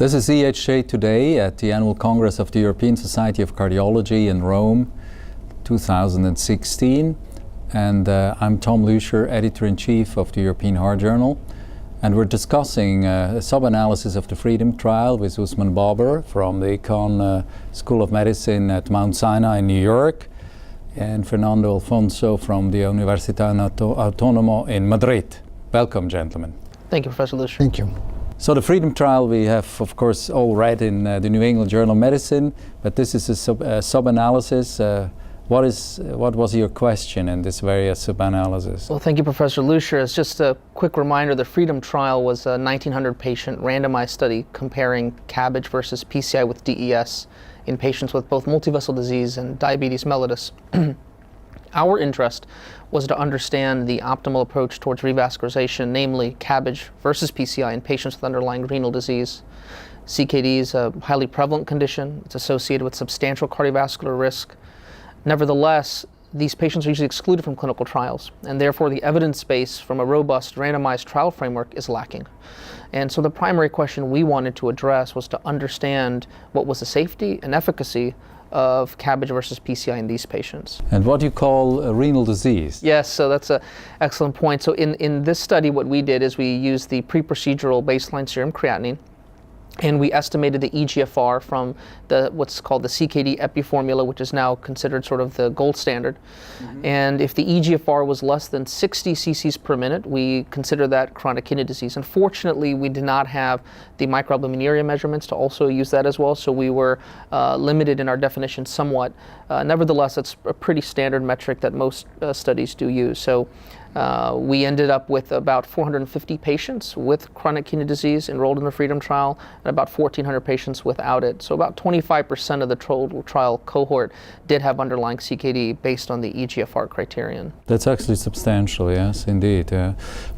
This is EHJ Today at the Annual Congress of the European Society of Cardiology in Rome 2016. And I'm Tom Luescher, Editor-in-Chief of the European Heart Journal. And we're discussing a sub-analysis of the FREEDOM trial with Usman Baber from the Econ School of Medicine at Mount Sinai in New York, and Fernando Alfonso from the Universidad Autónoma in Madrid. Welcome, gentlemen. Thank you, Professor Luescher. Thank you. So the FREEDOM trial we have, of course, all read in the New England Journal of Medicine, but this is a sub-analysis. What was your question in this various sub-analysis? Well, thank you, Professor Luescher. As just a quick reminder, the FREEDOM trial was a 1,900-patient randomized study comparing CABG versus PCI with DES in patients with both multivessel disease and diabetes mellitus. Our interest was to understand the optimal approach towards revascularization, namely CABG versus PCI in patients with underlying renal disease. CKD is a highly prevalent condition. It's associated with substantial cardiovascular risk. Nevertheless, these patients are usually excluded from clinical trials, and therefore the evidence base from a robust randomized trial framework is lacking. And so the primary question we wanted to address was to understand what was the safety and efficacy of CABG versus PCI in these patients. And what do you call a renal disease? Yes, so that's an excellent point. So in this study, what we did is we used the pre-procedural baseline serum creatinine, and we estimated the eGFR from what's called the CKD epi formula, which is now considered sort of the gold standard. Mm-hmm. And if the eGFR was less than 60 cc's per minute, we consider that chronic kidney disease. Unfortunately, we did not have the microalbuminuria measurements to also use that as well, so we were limited in our definition somewhat. Nevertheless, it's a pretty standard metric that most studies do use. So we ended up with about 450 patients with chronic kidney disease enrolled in the FREEDOM trial, and about 1,400 patients without it. So about 25% of the total trial cohort did have underlying CKD based on the eGFR criterion. That's actually substantial, yes, indeed.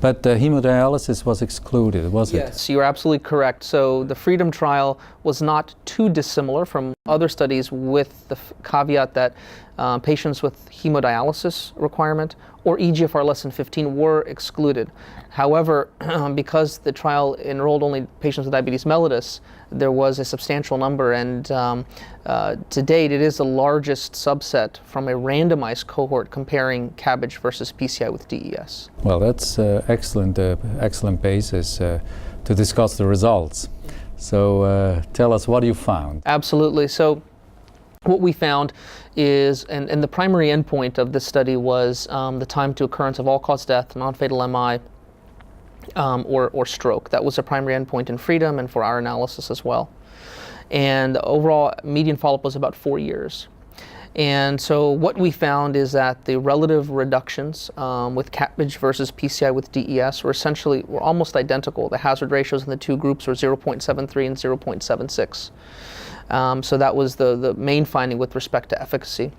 But hemodialysis was excluded, was it? Yes, you're absolutely correct. So the FREEDOM trial was not too dissimilar from other studies, with the caveat that patients with hemodialysis requirement or eGFR less than 15 were excluded. However, because the trial enrolled only patients with diabetes mellitus, there was a substantial number, and to date it is the largest subset from a randomized cohort comparing CABG versus PCI with DES. Well, that's excellent basis to discuss the results. So tell us what you found. Absolutely. So what we found is, and the primary endpoint of this study was the time to occurrence of all-cause death, non-fatal MI, or stroke. That was the primary endpoint in FREEDOM and for our analysis as well. And the overall median follow-up was about 4 years. And so what we found is that the relative reductions with CABG versus PCI with DES were almost identical. The hazard ratios in the two groups were 0.73 and 0.76. So that was the main finding with respect to efficacy.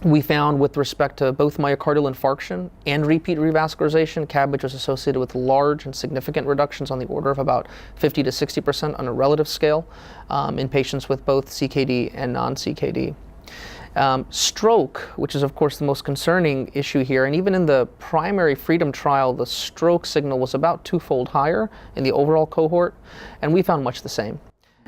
We found with respect to both myocardial infarction and repeat revascularization, CABG was associated with large and significant reductions on the order of about 50 to 60% on a relative scale in patients with both CKD and non-CKD. Stroke, which is of course the most concerning issue here, and even in the primary FREEDOM trial, the stroke signal was about twofold higher in the overall cohort, and we found much the same.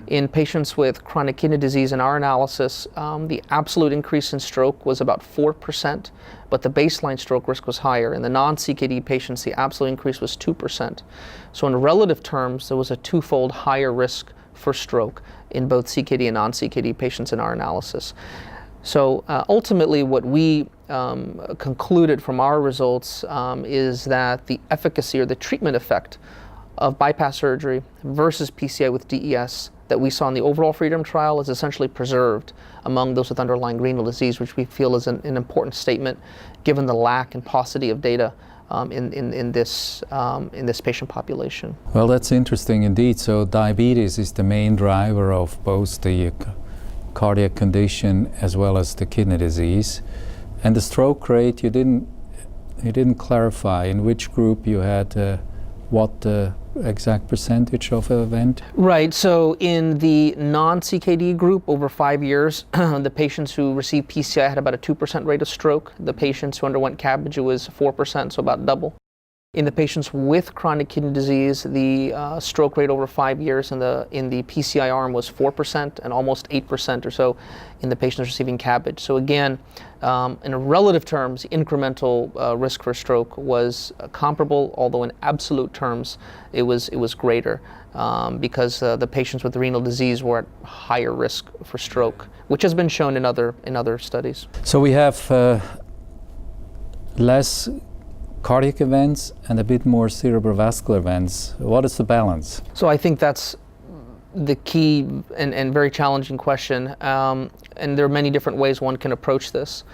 In patients with chronic kidney disease, in our analysis, the absolute increase in stroke was about 4%, but the baseline stroke risk was higher. In the non-CKD patients, the absolute increase was 2%. So in relative terms, there was a twofold higher risk for stroke in both CKD and non-CKD patients in our analysis. So ultimately what we concluded from our results is that the efficacy or the treatment effect of bypass surgery versus PCI with DES that we saw in the overall FREEDOM trial is essentially preserved among those with underlying renal disease, which we feel is an important statement given the lack and paucity of data in this patient population. Well, that's interesting indeed. So diabetes is the main driver of both the cardiac condition as well as the kidney disease. And the stroke rate, you didn't clarify in which group you had what exact percentage of event? Right, so in the non-CKD group over 5 years, the patients who received PCI had about a 2% rate of stroke. The patients who underwent CABG was 4%, so about double. In the patients with chronic kidney disease, the stroke rate over 5 years in the PCI arm was 4% and almost 8% or so in the patients receiving CABG. So again, in relative terms, incremental risk for stroke was comparable, although in absolute terms it was greater because the patients with renal disease were at higher risk for stroke, which has been shown in other studies. So we have less cardiac events and a bit more cerebrovascular events. What is the balance? So I think that's the key and very challenging question. And there are many different ways one can approach this.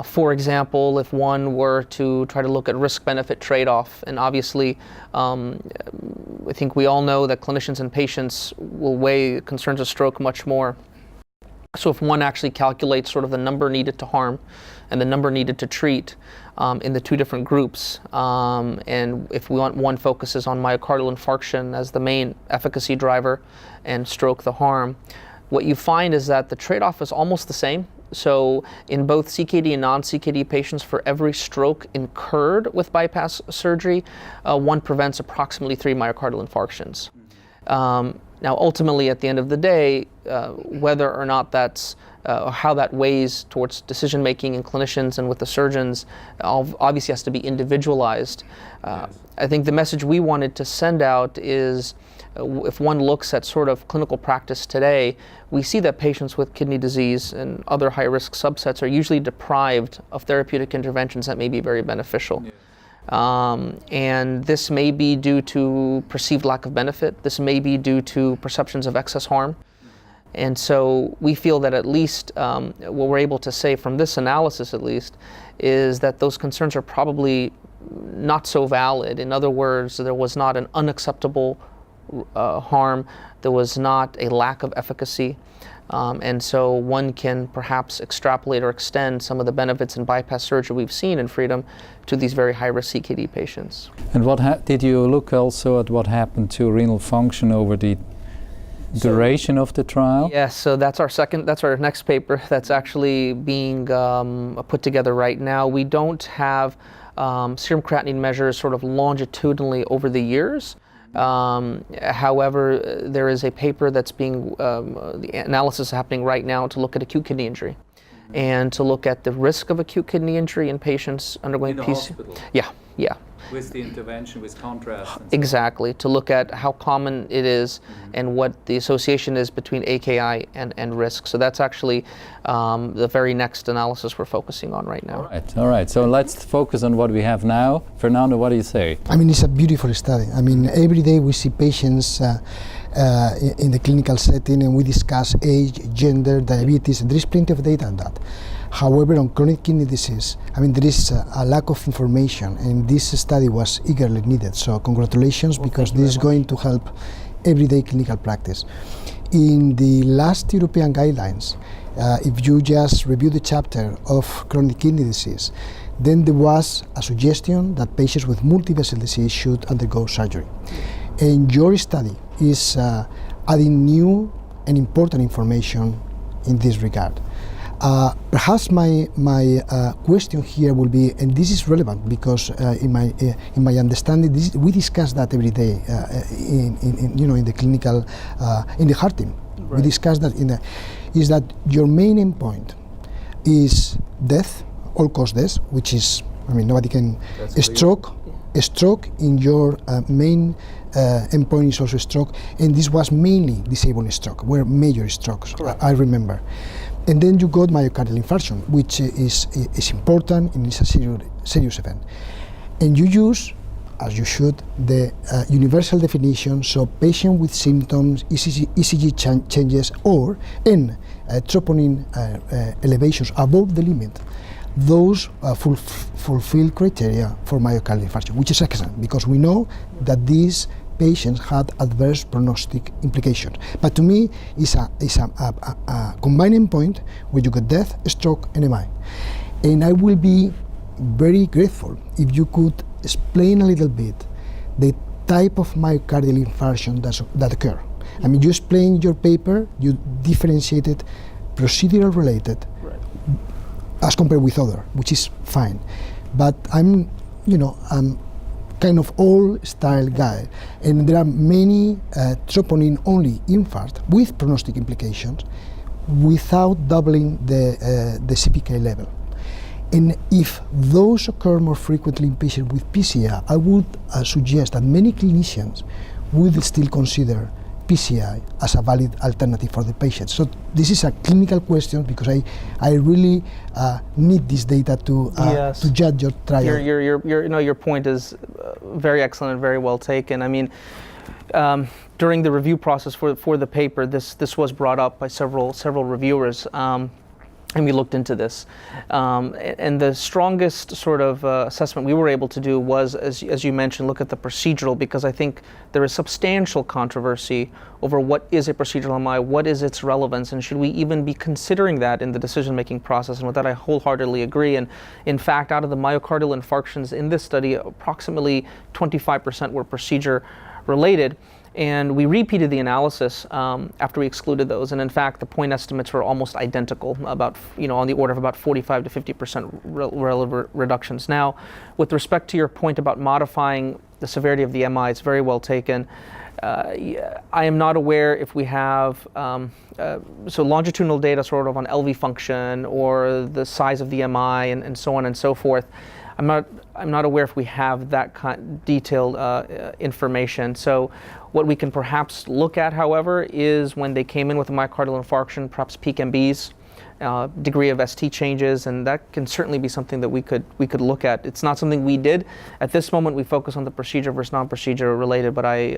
For example, if one were to try to look at risk-benefit trade-off, and obviously I think we all know that clinicians and patients will weigh concerns of stroke much more. So if one actually calculates sort of the number needed to harm and the number needed to treat in the two different groups, and if one focuses on myocardial infarction as the main efficacy driver and stroke the harm, what you find is that the trade-off is almost the same. So in both CKD and non-CKD patients, for every stroke incurred with bypass surgery, one prevents approximately 3 myocardial infarctions. Now, ultimately, at the end of the day, whether or not that's how that weighs towards decision-making in clinicians and with the surgeons obviously has to be individualized. I think the message we wanted to send out is if one looks at sort of clinical practice today, we see that patients with kidney disease and other high-risk subsets are usually deprived of therapeutic interventions that may be very beneficial. Yeah. And this may be due to perceived lack of benefit. This may be due to perceptions of excess harm. And so we feel that at least what we're able to say from this analysis at least is that those concerns are probably not so valid. In other words, there was not an unacceptable harm, there was not a lack of efficacy, and so one can perhaps extrapolate or extend some of the benefits in bypass surgery we've seen in Freedom to these very high-risk CKD patients. And what did you look also at what happened to renal function over the duration of the trial? Yes, so that's our next paper that's actually being put together right now. We don't have serum creatinine measures sort of longitudinally over the years. However, there is a paper that's being, the analysis is happening right now to look at acute kidney injury and to look at the risk of acute kidney injury in patients undergoing hospital. Yeah. With the intervention, with contrast. And exactly, to look at how common it is and what the association is between AKI and risk. So that's actually the very next analysis we're focusing on right now. All right. So let's focus on what we have now. Fernando, what do you say? I mean, it's a beautiful study. I mean, every day we see patients in the clinical setting and we discuss age, gender, diabetes, and there is plenty of data on that. However, on chronic kidney disease, I mean, there is a lack of information, and this study was eagerly needed. So congratulations, because this is going to help everyday clinical practice. In the last European guidelines, if you just review the chapter of chronic kidney disease, then there was a suggestion that patients with multi-vessel disease should undergo surgery. And your study is adding new and important information in this regard. Perhaps my question here will be, and this is relevant because in my understanding, we discuss that every day in the clinical in the heart team. Right. We discuss that is that your main endpoint is death, all-cause death, which is, I mean, nobody can stroke. A stroke in your main endpoint is also stroke, and this was mainly disabling stroke, were major strokes. Correct. I remember. And then you got myocardial infarction, which is important and is a serious event. And you use, as you should, the universal definition, so patient with symptoms, ECG changes, or in troponin elevations above the limit, those fulfill criteria for myocardial infarction, which is excellent, because we know that these patients had adverse prognostic implications. But to me, it's a combined endpoint where you get death, stroke, and MI. And I will be very grateful if you could explain a little bit the type of myocardial infarction that occur. I mean, you explained in your paper, you differentiated procedural related as compared with other, which is fine. But I'm kind of old-style guide, and there are many troponin-only infarct with prognostic implications without doubling the CPK level. And if those occur more frequently in patients with PCI, I would suggest that many clinicians would still consider PCI as a valid alternative for the patient. So this is a clinical question because I really need this data to judge your trial. Your point is very excellent and very well taken. I mean, during the review process for the paper, this was brought up by several reviewers. And we looked into this. And the strongest sort of assessment we were able to do was, as you mentioned, look at the procedural, because I think there is substantial controversy over what is a procedural MI, what is its relevance, and should we even be considering that in the decision-making process? And with that, I wholeheartedly agree. And in fact, out of the myocardial infarctions in this study, approximately 25% were procedure-related. And we repeated the analysis after we excluded those, and in fact, the point estimates were almost identical, about on the order of about 45 to 50% relative reductions. Now, with respect to your point about modifying the severity of the MI, it's very well taken. I am not aware if we have so longitudinal data sort of on LV function or the size of the MI and so on and so forth. I'm not aware if we have that detailed information. So what we can perhaps look at, however, is when they came in with a myocardial infarction, perhaps peak MBs, degree of ST changes, and that can certainly be something that we could look at. It's not something we did. At this moment, we focus on the procedure versus non-procedure related, but I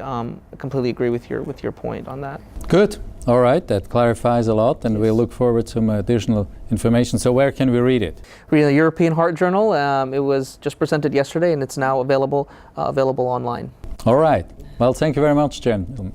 completely agree with your point on that. Good. All right, that clarifies a lot, and we'll look forward to some additional information. So where can we read it? Read the European Heart Journal. It was just presented yesterday, and it's now available online. All right. Well, thank you very much, Jim.